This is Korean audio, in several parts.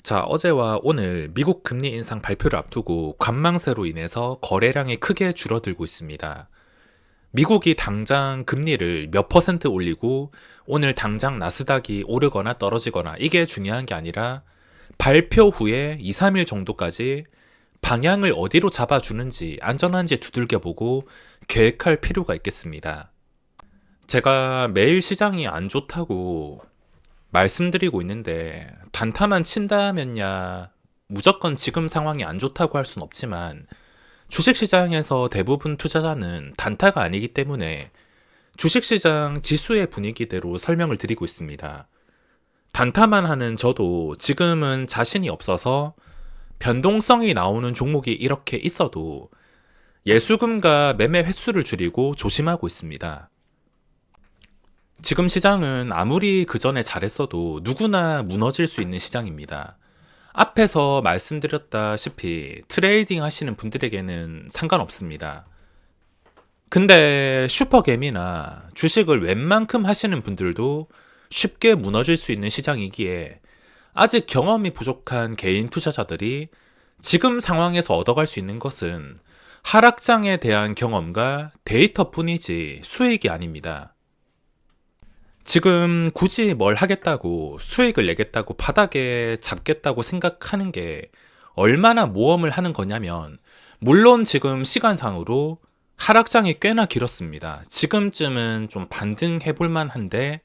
자, 어제와 오늘 미국 금리 인상 발표를 앞두고 관망세로 인해서 거래량이 크게 줄어들고 있습니다. 미국이 당장 금리를 몇 퍼센트 올리고 오늘 당장 나스닥이 오르거나 떨어지거나 이게 중요한 게 아니라 발표 후에 2, 3일 정도까지 방향을 어디로 잡아주는지 안전한지 두들겨보고 계획할 필요가 있겠습니다. 제가 매일 시장이 안 좋다고 말씀드리고 있는데 단타만 친다면야 무조건 지금 상황이 안 좋다고 할 수는 없지만 주식시장에서 대부분 투자자는 단타가 아니기 때문에 주식시장 지수의 분위기대로 설명을 드리고 있습니다. 단타만 하는 저도 지금은 자신이 없어서 변동성이 나오는 종목이 이렇게 있어도 예수금과 매매 횟수를 줄이고 조심하고 있습니다. 지금 시장은 아무리 그 전에 잘했어도 누구나 무너질 수 있는 시장입니다. 앞에서 말씀드렸다시피 트레이딩 하시는 분들에게는 상관없습니다. 근데 슈퍼개미나 주식을 웬만큼 하시는 분들도 쉽게 무너질 수 있는 시장이기에 아직 경험이 부족한 개인 투자자들이 지금 상황에서 얻어갈 수 있는 것은 하락장에 대한 경험과 데이터뿐이지 수익이 아닙니다. 지금 굳이 뭘 하겠다고 수익을 내겠다고 바닥에 잡겠다고 생각하는 게 얼마나 모험을 하는 거냐면, 물론 지금 시간상으로 하락장이 꽤나 길었습니다. 지금쯤은 좀 반등해 볼 만한데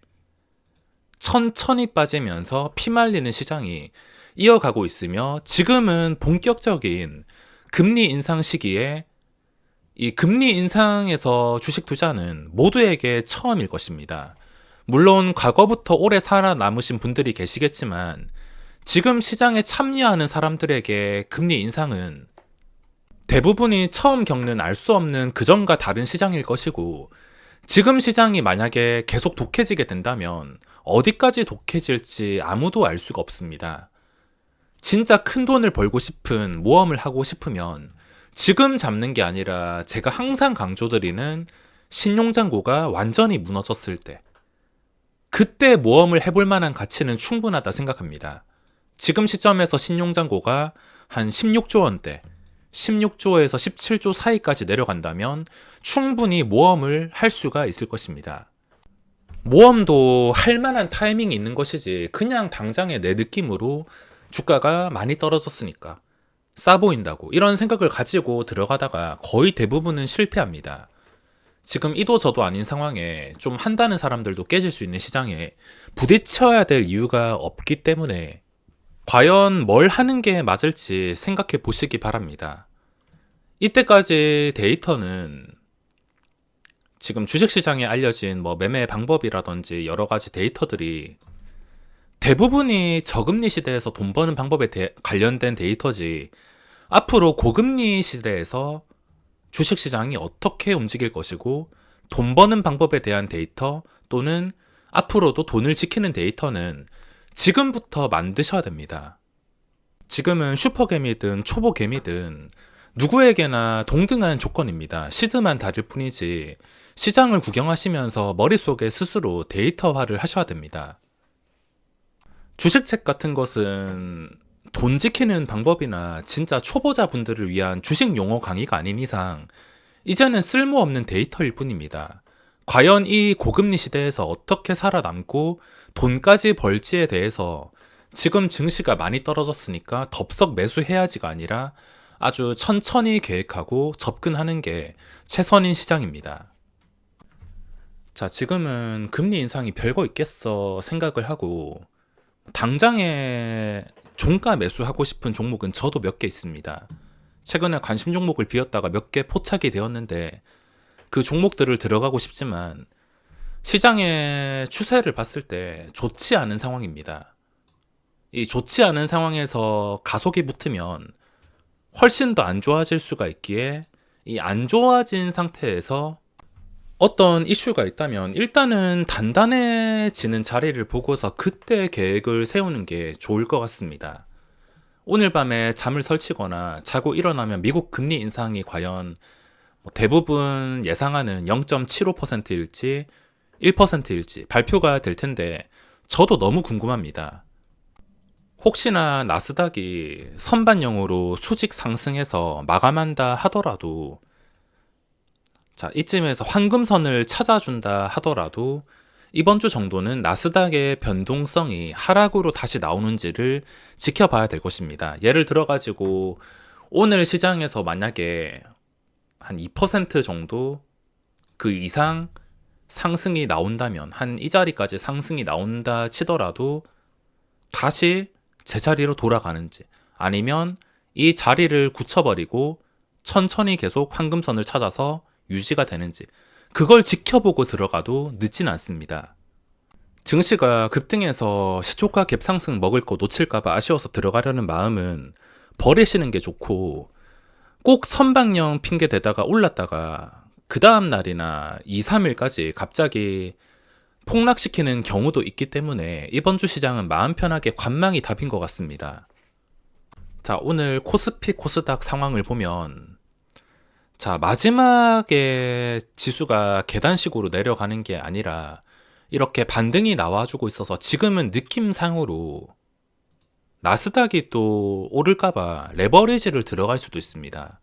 천천히 빠지면서 피말리는 시장이 이어가고 있으며, 지금은 본격적인 금리 인상 시기에 이 금리 인상에서 주식 투자는 모두에게 처음일 것입니다. 물론 과거부터 오래 살아남으신 분들이 계시겠지만 지금 시장에 참여하는 사람들에게 금리 인상은 대부분이 처음 겪는 알 수 없는 그전과 다른 시장일 것이고, 지금 시장이 만약에 계속 독해지게 된다면 어디까지 독해질지 아무도 알 수가 없습니다. 진짜 큰 돈을 벌고 싶은 모험을 하고 싶으면 지금 잡는 게 아니라 제가 항상 강조드리는 신용잔고가 완전히 무너졌을 때, 그때 모험을 해볼 만한 가치는 충분하다 생각합니다. 지금 시점에서 신용잔고가 한 16조 원대, 16조에서 17조 사이까지 내려간다면 충분히 모험을 할 수가 있을 것입니다. 모험도 할 만한 타이밍이 있는 것이지 그냥 당장에 내 느낌으로 주가가 많이 떨어졌으니까 싸 보인다고 이런 생각을 가지고 들어가다가 거의 대부분은 실패합니다. 지금 이도 저도 아닌 상황에 좀 한다는 사람들도 깨질 수 있는 시장에 부딪혀야 될 이유가 없기 때문에 과연 뭘 하는 게 맞을지 생각해 보시기 바랍니다. 이때까지 데이터는 지금 주식시장에 알려진 매매 방법이라든지 여러 가지 데이터들이 대부분이 저금리 시대에서 돈 버는 방법에 관련된 데이터지, 앞으로 고금리 시대에서 주식시장이 어떻게 움직일 것이고 돈 버는 방법에 대한 데이터 또는 앞으로도 돈을 지키는 데이터는 지금부터 만드셔야 됩니다. 지금은 슈퍼개미든 초보개미든 누구에게나 동등한 조건입니다. 시드만 다를 뿐이지 시장을 구경하시면서 머릿속에 스스로 데이터화를 하셔야 됩니다. 주식책 같은 것은 돈 지키는 방법이나 진짜 초보자분들을 위한 주식 용어 강의가 아닌 이상 이제는 쓸모없는 데이터일 뿐입니다. 과연 이 고금리 시대에서 어떻게 살아남고 돈까지 벌지에 대해서 지금 증시가 많이 떨어졌으니까 덥석 매수해야지가 아니라 아주 천천히 계획하고 접근하는 게 최선인 시장입니다. 자, 지금은 금리 인상이 별거 있겠어 생각을 하고 당장에 종가 매수하고 싶은 종목은 저도 몇 개 있습니다. 최근에 관심 종목을 비웠다가 몇 개 포착이 되었는데 그 종목들을 들어가고 싶지만 시장의 추세를 봤을 때 좋지 않은 상황입니다. 이 좋지 않은 상황에서 가속이 붙으면 훨씬 더 안 좋아질 수가 있기에 이 안 좋아진 상태에서 어떤 이슈가 있다면 일단은 단단해지는 자리를 보고서 그때 계획을 세우는 게 좋을 것 같습니다. 오늘 밤에 잠을 설치거나 자고 일어나면 미국 금리 인상이 과연 대부분 예상하는 0.75%일지 1%일지 발표가 될 텐데 저도 너무 궁금합니다. 혹시나 나스닥이 선반영으로 수직 상승해서 마감한다 하더라도, 자, 이쯤에서 황금선을 찾아준다 하더라도 이번 주 정도는 나스닥의 변동성이 하락으로 다시 나오는지를 지켜봐야 될 것입니다. 예를 들어 가지고 오늘 시장에서 만약에 한 2% 정도 그 이상 상승이 나온다면, 한 이 자리까지 상승이 나온다 치더라도 다시 제자리로 돌아가는지, 아니면 이 자리를 굳혀버리고 천천히 계속 황금선을 찾아서 유지가 되는지, 그걸 지켜보고 들어가도 늦진 않습니다. 증시가 급등해서 시초가 갭상승 먹을 거 놓칠까봐 아쉬워서 들어가려는 마음은 버리시는 게 좋고, 꼭 선방영 핑계 대다가 올랐다가 그 다음 날이나 2, 3일까지 갑자기 폭락시키는 경우도 있기 때문에 이번 주 시장은 마음 편하게 관망이 답인 것 같습니다. 자, 오늘 코스피 코스닥 상황을 보면, 자, 마지막에 지수가 계단식으로 내려가는 게 아니라 이렇게 반등이 나와주고 있어서 지금은 느낌상으로 나스닥이 또 오를까봐 레버리지를 들어갈 수도 있습니다.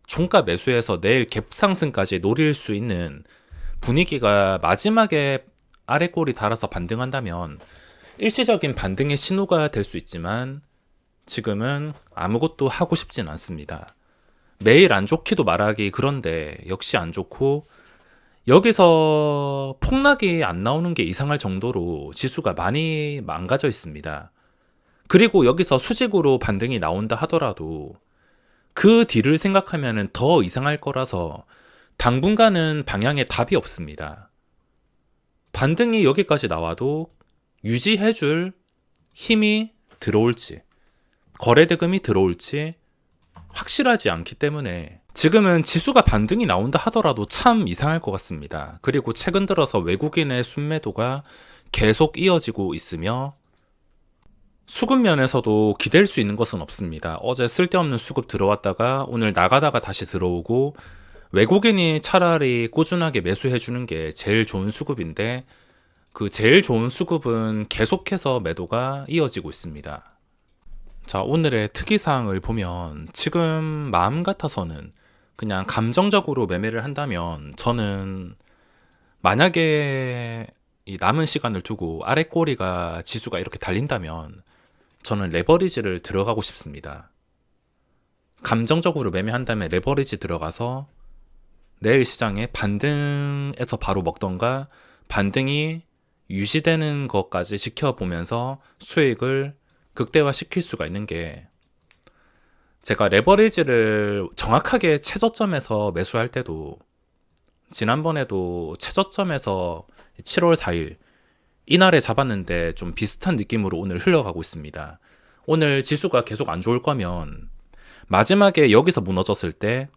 종가 매수해서 내일 갭 상승까지 노릴 수 있는 분위기가 마지막에 아래 꼬리 달아서 반등한다면 일시적인 반등의 신호가 될 수 있지만, 지금은 아무것도 하고 싶진 않습니다. 매일 안 좋기도 말하기 그런데 역시 안 좋고, 여기서 폭락이 안 나오는 게 이상할 정도로 지수가 많이 망가져 있습니다. 그리고 여기서 수직으로 반등이 나온다 하더라도 그 뒤를 생각하면 더 이상할 거라서 당분간은 방향에 답이 없습니다. 반등이 여기까지 나와도 유지해줄 힘이 들어올지, 거래대금이 들어올지 확실하지 않기 때문에 지금은 지수가 반등이 나온다 하더라도 참 이상할 것 같습니다. 그리고 최근 들어서 외국인의 순매도가 계속 이어지고 있으며 수급 면에서도 기댈 수 있는 것은 없습니다. 어제 쓸데없는 수급 들어왔다가 오늘 나가다가 다시 들어오고, 외국인이 차라리 꾸준하게 매수해 주는 게 제일 좋은 수급인데 그 제일 좋은 수급은 계속해서 매도가 이어지고 있습니다. 자, 오늘의 특이사항을 보면 지금 마음 같아서는 그냥 감정적으로 매매를 한다면, 저는 만약에 이 남은 시간을 두고 아래 꼬리가 지수가 이렇게 달린다면 저는 레버리지를 들어가고 싶습니다. 감정적으로 매매한다면 레버리지 들어가서 내일 시장에 반등에서 바로 먹던가 반등이 유지되는 것까지 지켜보면서 수익을 극대화시킬 수가 있는 게, 제가 레버리지를 정확하게 최저점에서 매수할 때도 지난번에도 최저점에서 7월 4일 이날에 잡았는데 좀 비슷한 느낌으로 오늘 흘러가고 있습니다. 오늘 지수가 계속 안 좋을 거면 마지막에 여기서 무너졌을 때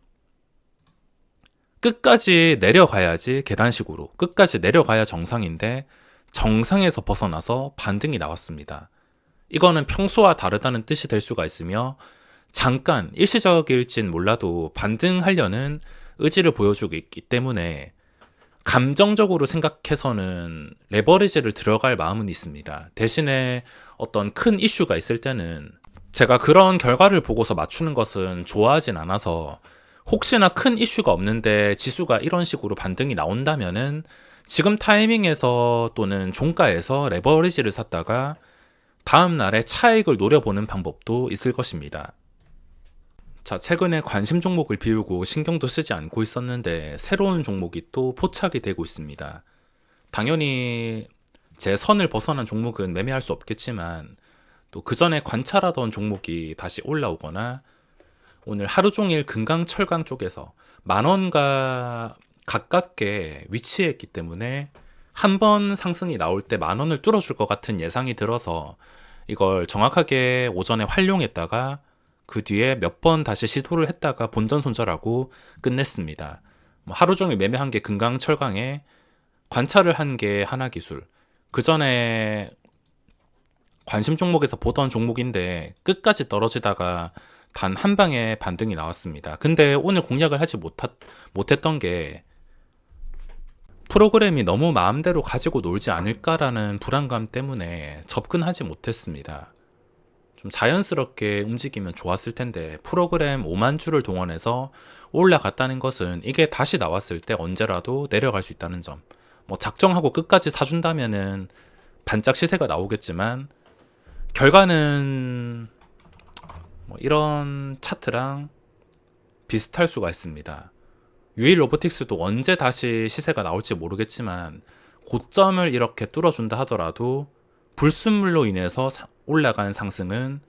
끝까지 내려가야지, 계단식으로 끝까지 내려가야 정상인데 정상에서 벗어나서 반등이 나왔습니다. 이거는 평소와 다르다는 뜻이 될 수가 있으며, 잠깐 일시적일진 몰라도 반등하려는 의지를 보여주고 있기 때문에 감정적으로 생각해서는 레버리지를 들어갈 마음은 있습니다. 대신에 어떤 큰 이슈가 있을 때는 제가 그런 결과를 보고서 맞추는 것은 좋아하진 않아서, 혹시나 큰 이슈가 없는데 지수가 이런 식으로 반등이 나온다면은 지금 타이밍에서 또는 종가에서 레버리지를 샀다가 다음 날에 차익을 노려보는 방법도 있을 것입니다. 자, 최근에 관심 종목을 비우고 신경도 쓰지 않고 있었는데 새로운 종목이 또 포착이 되고 있습니다. 당연히 제 선을 벗어난 종목은 매매할 수 없겠지만, 또 그 전에 관찰하던 종목이 다시 올라오거나, 오늘 하루 종일 금강철강 쪽에서 10,000원과 가깝게 위치했기 때문에 한 번 상승이 나올 때 10,000원을 뚫어줄 것 같은 예상이 들어서 이걸 정확하게 오전에 활용했다가 그 뒤에 몇 번 다시 시도를 했다가 본전 손절하고 끝냈습니다. 하루 종일 매매한 게 금강철강에, 관찰을 한 게 하나기술, 그 전에 관심 종목에서 보던 종목인데 끝까지 떨어지다가 단 한 방에 반등이 나왔습니다. 근데 오늘 공략을 하지 못했던 게, 프로그램이 너무 마음대로 가지고 놀지 않을까라는 불안감 때문에 접근하지 못했습니다. 좀 자연스럽게 움직이면 좋았을 텐데 프로그램 5만 주를 동원해서 올라갔다는 것은 이게 다시 나왔을 때 언제라도 내려갈 수 있다는 점. 뭐 작정하고 끝까지 사준다면은 반짝 시세가 나오겠지만 결과는 뭐 이런 차트랑 비슷할 수가 있습니다. 유일 로보틱스도 언제 다시 시세가 나올지 모르겠지만 고점을 이렇게 뚫어준다 하더라도 불순물로 인해서 올라간 상승은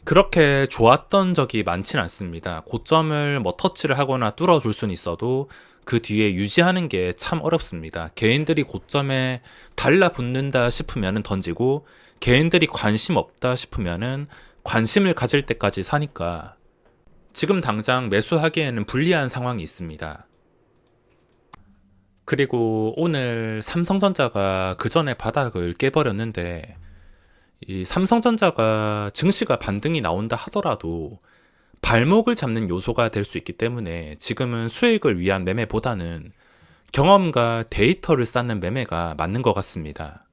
그렇게 좋았던 적이 많진 않습니다. 고점을 뭐 터치를 하거나 뚫어줄 수는 있어도 그 뒤에 유지하는 게 참 어렵습니다. 개인들이 고점에 달라붙는다 싶으면 던지고 개인들이 관심 없다 싶으면 관심을 가질 때까지 사니까 지금 당장 매수하기에는 불리한 상황이 있습니다. 그리고 오늘 삼성전자가 그 전에 바닥을 깨버렸는데 이 삼성전자가 증시가 반등이 나온다 하더라도 발목을 잡는 요소가 될 수 있기 때문에 지금은 수익을 위한 매매보다는 경험과 데이터를 쌓는 매매가 맞는 것 같습니다.